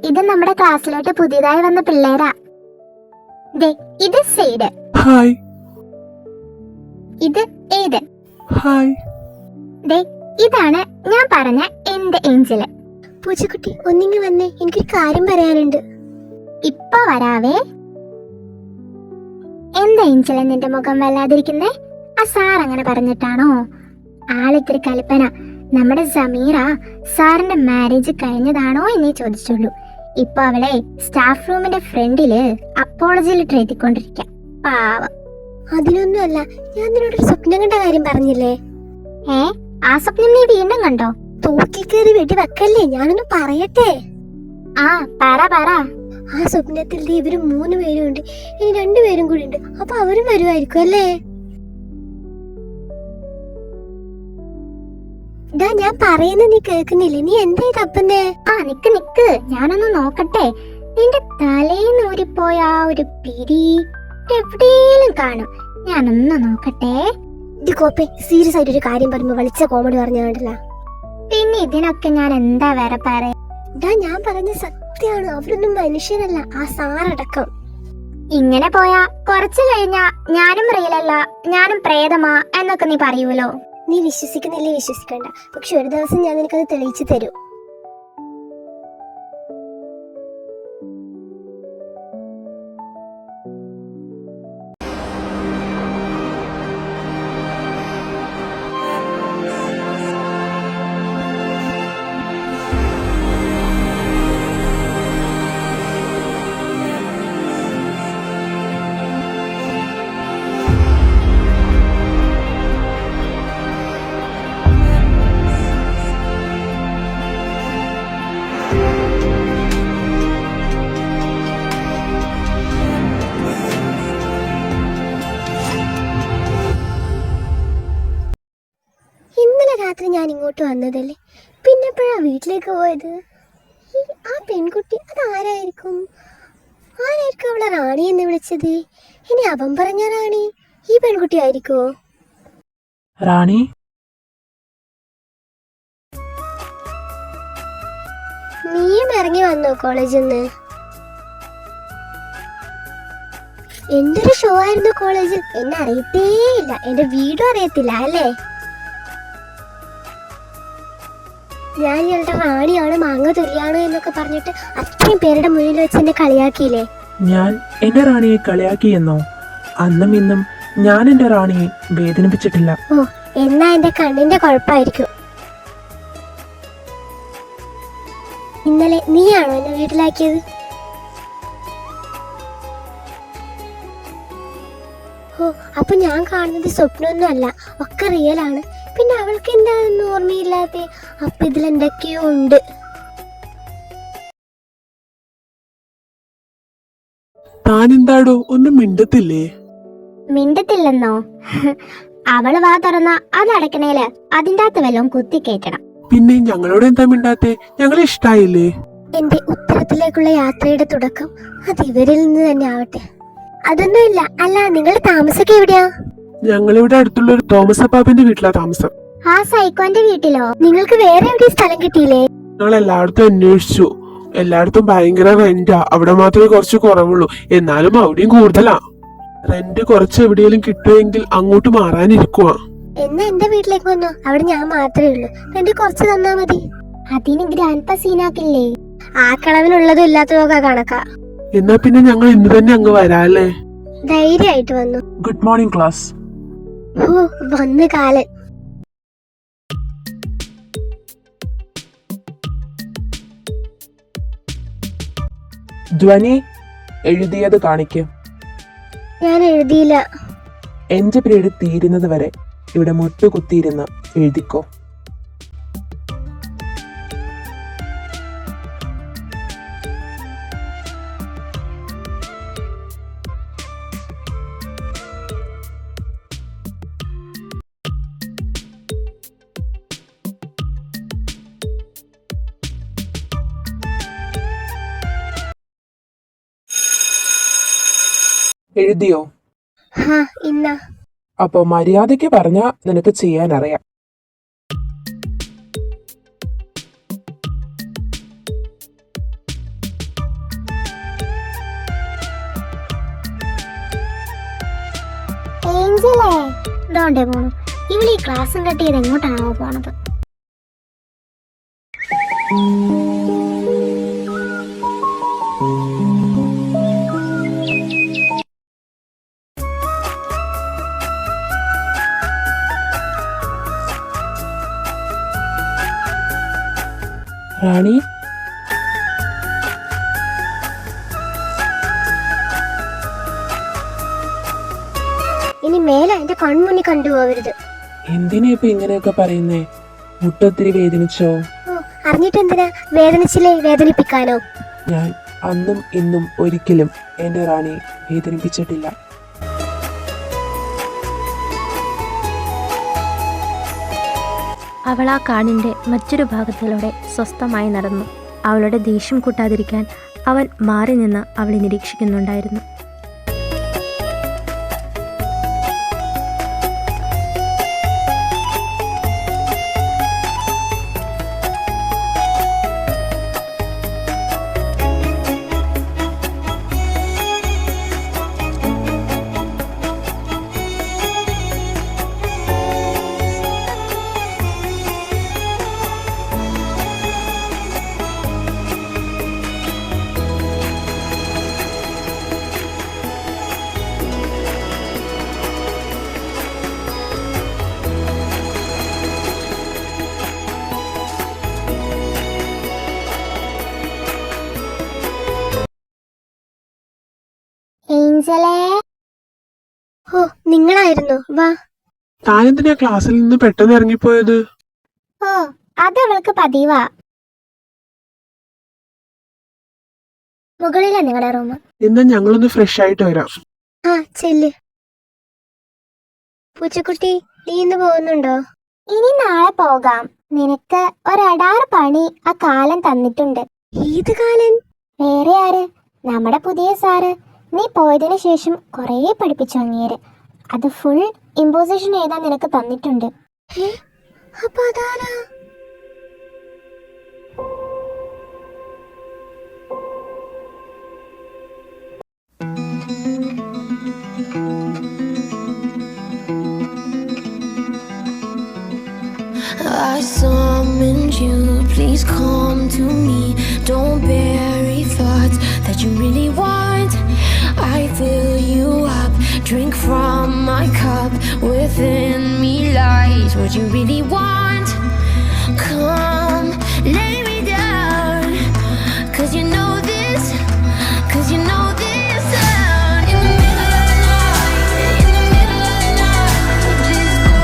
ഇത് നമ്മുടെ ക്ലാസ്സിലോട്ട് പുതിയതായി വന്ന പിള്ളേരാ. ദേ, ഇത് സെയ്ഡ്. ഹായ്. ഇത് ഏതൻ. ഹായ്. ദേ, ഇതാണ് ഞാൻ പറഞ്ഞ എന്റെ ഏഞ്ചല്. പൂച്ചക്കുട്ടി, ഒന്നിങ്ങി വന്നേ, എനിക്കൊരു കാര്യം പറയാനുണ്ട്. ഇപ്പൊ വരാവേ. എന്താ ഏഞ്ചല് നിന്റെ മുഖം വല്ലാതിരിക്കുന്നേ? ആ സാർ അങ്ങനെ പറഞ്ഞിട്ടാണോ? ആളിത്തിരി കൽപ്പന. നമ്മുടെ സമീറ സാറിന്റെ മാരേജ് കഴിഞ്ഞതാണോ എന്നേ ചോദിച്ചുള്ളൂ. ഇപ്പൊ അവളെ സ്റ്റാഫ് റൂമിന്റെ ഫ്രണ്ടില് അപ്പോളജി ലെറ്റർ എഴുതിക്കൊണ്ടിരിക്കാം. പാവം. അതിനൊന്നുമല്ല, ഞാൻ നിന്നോടൊരു സ്വപ്നം കണ്ട കാര്യം പറഞ്ഞില്ലേ? ആ സ്വപ്നം നീ വീണ്ടും കണ്ടോ? തോക്കിൽ കയറി വെടി വെക്കല്ലേ, ഞാനൊന്ന് പറയട്ടെ. ആ പറ. ആ സ്വപ്നത്തിൽ ഇവര് 3 പേരും ഉണ്ട്, ഇനി 2 പേരും കൂടി ഉണ്ട്. അപ്പൊ അവരും വരുമായിരിക്കും അല്ലേ? ഞാൻ പറയുന്നത് നീ കേൾക്കുന്നില്ലേ? നീ എന്താ തപ്പുന്നേ? ആ നിക്ക്, ഞാനൊന്ന് നോക്കട്ടെ. നിന്റെ തലേന്ന് ഊരിപ്പോയ ആ ഒരു പിരി എവിടെയും കാണും. ഞാനൊന്ന് നോക്കട്ടെ. ഇത് കോപ്പേ, സീരിയസ് ആയിട്ട് ഒരു കാര്യം പറയുമ്പോ വലിച്ച കോമഡി പറഞ്ഞു കണ്ടില്ല. പിന്നെ ഇതിനൊക്കെ ഞാൻ എന്താ വേറെ പറയാ? ഞാൻ പറഞ്ഞ സത്യമാണ്, അവരൊന്നും മനുഷ്യരല്ല, ആ സാറടക്കം. ഇങ്ങനെ പോയാ കുറച്ചു കഴിഞ്ഞാ ഞാനും റിയലല്ല, ഞാനും പ്രേതമാ എന്നൊക്കെ നീ പറയൂലോ. നീ വിശ്വസിക്കുന്നില്ലേ വിശ്വസിക്കണ്ട, പക്ഷെ ഒരു ദിവസം ഞാൻ നിനക്കത് തെളിയിച്ചു തരും. രാത്രി ഞാൻ ഇങ്ങോട്ട് വന്നതല്ലേ, പിന്നെ എപ്പോഴാ വീട്ടിലേക്ക് പോയത്? ആ പെൺകുട്ടി അതാരായിരിക്കും? അവളെ റാണി എന്ന് വിളിച്ചത്? ഇനി അവൻ പറഞ്ഞ റാണി ഈ പെൺകുട്ടി ആയിരിക്കുമോ? റാണി, നീയും ഇറങ്ങി വന്നോ കോളേജിൽ നിന്ന്? എന്തൊരു ഷോ ആയിരുന്നു കോളേജിൽ, എന്നെ അറിയത്തേയില്ല, എന്റെ വീടും അറിയത്തില്ല അല്ലേ? ഞാൻ ഇയാളുടെ റാണിയാണ്, മാങ്ങ തുല്യാണ് എന്നൊക്കെ പറഞ്ഞിട്ട് അത്രയും പേരുടെ മുന്നിൽ വെച്ച് എന്നെ കളിയാക്കിയില്ലേ? ഞാൻ എന്റെ റാണിയെ കളിയാക്കിയെന്നോ? അന്നും ഇന്നും ഞാൻ എന്റെ റാണിയെ വേദനിപ്പിച്ചിട്ടില്ല. ഓ, എന്നാ എന്റെ കണ്ണിന്റെ കുഴപ്പമായിരിക്കും. ഇന്നലെ നീയാണോ എന്നെ വീട്ടിലാക്കിയത്? ഓ, അപ്പൊ ഞാൻ കാണുന്നത് സ്വപ്നമൊന്നും അല്ല, ഒക്കെ റിയലാണ്. പിന്നെ അവൾക്ക് എന്താണെന്ന് ഓർമ്മയില്ലാതെ? അപ്പൊ ഇതിലെന്തൊക്കെയോ ഉണ്ട്. താനെന്താടോ ഒന്നും മിണ്ടത്തില്ലേ? മിണ്ടത്തില്ലെന്നോ? അവള് വാ തുറന്ന അത് അടക്കണേല് അതിൻ്റെ അകത്ത് വല്ലതും കുത്തിക്കേറ്റണം. പിന്നെ ഞങ്ങളോട് എന്താ മിണ്ടാത്തെ? ഞങ്ങളെ ഇഷ്ടായില്ലേ? എന്റെ ഉത്തരത്തിലേക്കുള്ള യാത്രയുടെ തുടക്കം അത് ഇവരിൽ നിന്ന് തന്നെ ആവട്ടെ. അതൊന്നുമില്ല. അല്ല, നിങ്ങൾ താമസമൊക്കെ എവിടെയാ? ഞങ്ങളിവിടെ അടുത്തുള്ള ഒരു തോമസ് അപ്പാപ്പന്റെ വീട്ടിലാ താമസം. ആ സൈക്കോന്റെ വീട്ടിലോ? നിങ്ങൾക്ക് വേറെ എവിടെയും സ്ഥലം കിട്ടിയില്ലേ? ഞങ്ങൾ എല്ലായിടത്തും അന്വേഷിച്ചു, എല്ലായിടത്തും ഭയങ്കര റെന്റാ. അവിടെ മാത്രമേ കുറച്ച് കുറവുള്ളൂ, എന്നാലും അവിടെയും കൂടുതലാ. റെന്റ് കുറച്ച് എവിടെയെങ്കിലും കിട്ടുമെങ്കിൽ അങ്ങോട്ട് മാറാനിരിക്കുവാ. എന്നാ എന്റെ വീട്ടിലേക്ക് വന്നോ, അവിടെ ഞാൻ മാത്രമേ ഉള്ളൂ. റെന്റ് കുറച്ച് തന്നാ മതി. അതിന് ഗ്രാൻഡ് പാ സീനാക്കില്ലേ? ആ കളവിനുള്ളതും ഇല്ലാത്തതൊക്കെ കണക്കാ. എന്നാ പിന്നെ ഞങ്ങൾ ഇന്ന് തന്നെ അങ്ങ് വരാല്ലേ? ധൈര്യമായിട്ട് വന്നു. Good morning class. ഓ, വന്ന് കാലൻ. ധ്വനി, എഴുതിയത് കാണിക്കും. ഞാൻ എഴുതിയില്ല. എന്റെ പീരീഡ് തീരുന്നത് വരെ ഇവിടെ മുട്ടുകുത്തിയിരുന്ന് എഴുതിക്കോ. എഴുതിയോ? ഇന്നാ. അപ്പൊ മര്യാദയ്ക്ക് പറഞ്ഞാ നിനക്ക് ചെയ്യാൻ അറിയാം. ഏഞ്ചലേ ഇതോണ്ടേ പോണു. ഇവളീ ക്ലാസ്സും കട്ട് ചെയ്ത് എങ്ങോട്ടാണോ പോണത്? റാണി, ഇനി മേലെ എന്റെ കൺമുന്നിൽ കണ്ടുപോകരുത്. എന്തിനാ ഇപ്പൊ ഇങ്ങനെയൊക്കെ പറയുന്നേ? മുട്ടൊത്തിരി വേദനിച്ചോ? ഓ, അറിഞ്ഞിട്ടെന്തിനാ? വേദനിച്ചില്ലേ വേദനിപ്പിക്കാനോ? ഞാൻ അന്നും ഇന്നും ഒരിക്കലും എന്റെ റാണി വേദനിപ്പിച്ചിട്ടില്ല. അവൾ ആ കാടിൻ്റെ മറ്റൊരു ഭാഗത്തിലൂടെ സ്വസ്ഥമായി നടന്നു. അവളുടെ ദേഷ്യം കൂട്ടാതിരിക്കാൻ അവൻ മാറി നിന്ന് അവളെ നിരീക്ഷിക്കുന്നുണ്ടായിരുന്നു. ഏഞ്ചലേ, ഓ, നിങ്ങളായിരുന്നു. വാ. താനെന്തിനാ ക്ലാസ്സിൽ നിന്ന് പെട്ടെന്ന് ഇറങ്ങിപ്പോയത്? ഓ അത് അവൾക്ക് പതിവാ. മുകളിലാ നിങ്ങളുടെ റൂം. എന്നാ ഞങ്ങളൊന്ന് ഫ്രഷ് ആയിട്ട് വരാം. ആ, ചെല്ല്. പൂച്ചക്കുട്ടി, നീ ഇന്ന് പോകുന്നുണ്ടോ? ഇനി നാളെ പോകാം. നിനക്ക് ഒരടാറ് പണി ആ കാലൻ തന്നിട്ടുണ്ട്. ഏത് കാലൻ? വേറെ ആര്? നമ്മുടെ പുതിയ സാറ്. നീ പോയതിനു ശേഷം കുറേ പഠിപ്പിച്ചു അങ്ങേര്. അത് ഫുൾ ഇമ്പോസിഷൻ എഴുതാൻ നിനക്ക് തന്നിട്ടുണ്ട്. അപ്പൊ അതാരാ? I summoned you, please come to me. Don't bury thoughts that you really want. I fill you up, drink from my cup. Within me lies what you really want. Come, lay me down, 'cause you know this, 'cause you know this sound. In the middle of the night, in the middle of the night, just go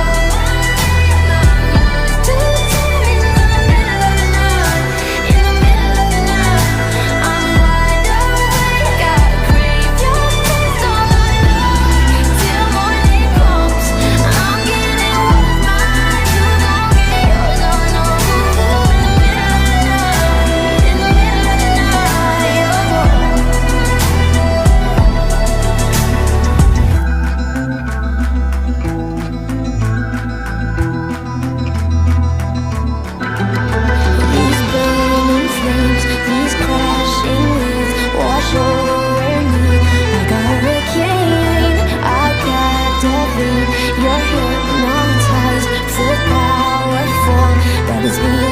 You're hypnotized, full powerful, but it's beyond.